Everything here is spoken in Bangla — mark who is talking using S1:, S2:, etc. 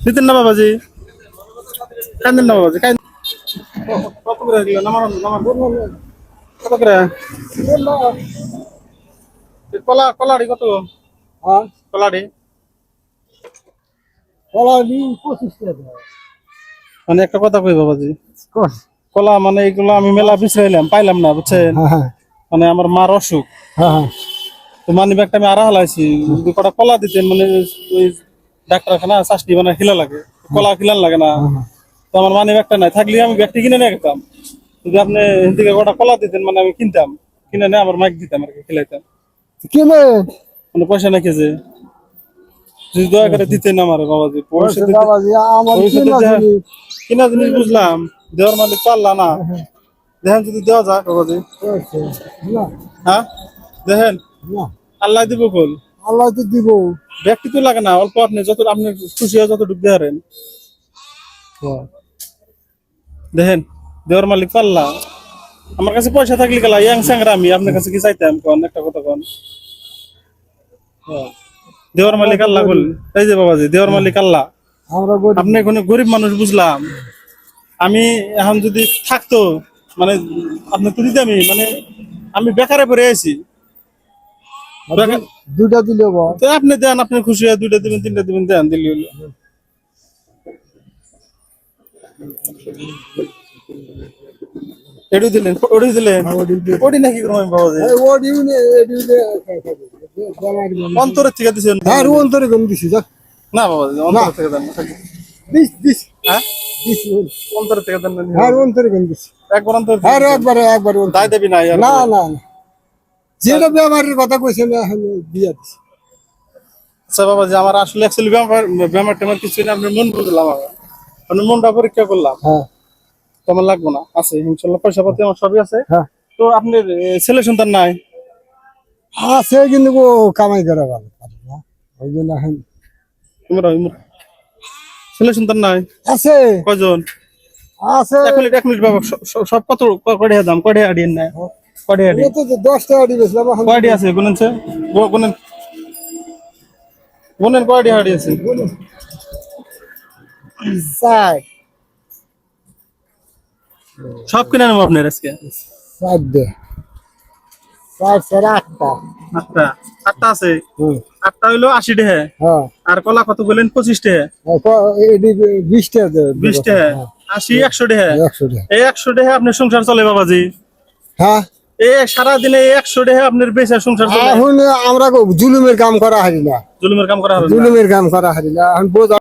S1: দিতেন না বাবাজি, কান্দেন না বাবাজি, কত করে দিলেন? কত করে? কলাড়ি কত? কলাড়ি মানে একটা কথা কই বাবাজি, কলা মানে এইগুলো আমি মেলা বিছরাইলাম, পাইলাম না বুঝছেন। মানে আমার মার অসুখ, তো মানি ব্যাগটা আমি আড়া হালাইছি, যদি কটা কলা দিতেন মানে ওই ডাক্তারখানা চাষটি মানে খিলা লাগে, কলা খিলান লাগে না। তো আমার মানি ব্যাগটা নাই, থাকলে আমি ব্যাগটি কিনে নিয়ে গেতাম। যদি আপনি এখান থেকে কটা কলা দিতেন মানে আমি কিনতাম, কিনে নিয়ে আমার মাইক দিতাম আর কি, খিলাইতাম।
S2: কিনে
S1: মানে পয়সা নাকি যে যদি দয়া করে দিতেন আমার বাবাজি, কিনা জিনিস বুঝলাম, দেওয়ার মালিক পারলা না, দেখেন যদি দেওয়া যায় বাবাজি। হ্যাঁ দেখেন, আল্লাহ দিব কল,
S2: আল্লাহ তো দিব।
S1: ব্যক্তি তো লাগে না, অল্প আপনি যত আপনি খুশি হয় যত ডুব দেন দেখেন, দেওয়ার মালিক পাল্লা। আমার কাছে পয়সা থাকলে গেলা ইয়াং স্যাংরা আমি আপনার কাছে কি চাইতাম কোন একটা কথা কোন। দেওয়ার মালিক আল্লাহ বল, এই যে বাবাজি দেওয়ার মালিক আল্লাহ। আপনি কোনো গরিব মানুষ বুঝলাম, আমি এখন যদি থাকতো মানে আপনি তো দিতামই, মানে আমি বেকারে পড়ে আছি।
S2: দুটা দিলে
S1: আপনি দেন, আপনি খুশি হয় দুইটা দিবেন তিনটা দিবেন, দেন দিলি হলো। এডু দিলেন ওডি দিলেন, ওডি নাকি করবেন বাবাজি? অন্তরের থেকে দিছেন?
S2: হ্যাঁ অন্তরে গম দিছি যা।
S1: না বাবাজি, অন্তর থেকে দেন না,
S2: দিস দিস
S1: হ্যাঁ
S2: দিস
S1: অন্তর থেকে দেন না।
S2: হ্যাঁ অন্তরে গম দিছি
S1: একবার অন্তর
S2: একবারে একবারে
S1: দায় দেবি না ইয়ার
S2: না না না, যেটা ব্যবহারের কথা কইছেন এখন দিয়া দিছি।
S1: আচ্ছা বাবাজি, আমার আসলে অ্যাকচুয়ালি ব্যায়াম টেমার কিছু না, আপনার মন বুঝলাম, আপনার মনটা পরীক্ষা করলাম।
S2: হ্যাঁ
S1: তেমন লাগবো না, আছে ইনশাল্লাহ, পয়সা পাতি আমার সবই আছে।
S2: হ্যাঁ
S1: তো আপনার ছেলে সন্তান নাই?
S2: আছে কিন্তু ও কামাই করে ভালো ওই জন্য এখন
S1: ছেলে সন্তান নাই?
S2: আছে
S1: কয়জন?
S2: আছে
S1: 1 মিনিট বাবা, সব কত কয়টা দাম, কয়টা আডিয়েন নাই, কয়টা আডি,
S2: 10 টাকা দিয়েছিলাম
S1: কয়টি আছে গুনেন সে, গুনেন গুনেন কয়টি আডি আছে? সব কিনে নেবো আপনার আজকে।
S2: 8টা
S1: আটটা আছে, আটটা হইলো 80 টাকা।
S2: হ্যাঁ
S1: আর কলা কত বললেন? 25 টাকা।
S2: 20 টাকা
S1: 20 টাকা, 80 100 টাকা।
S2: 100 টাকা
S1: এই 100 টাকা আপনার সংসার চলে বাবাজি?
S2: হ্যাঁ
S1: এই সারাদিনে 100 টাকা আপনার বেচা সংসার চলে?
S2: এখন আমরা জুলুমের কাম করা হারি না,
S1: জুলুমের কাম করা হবে না।
S2: জুলুমের কাম করা হারি না এখন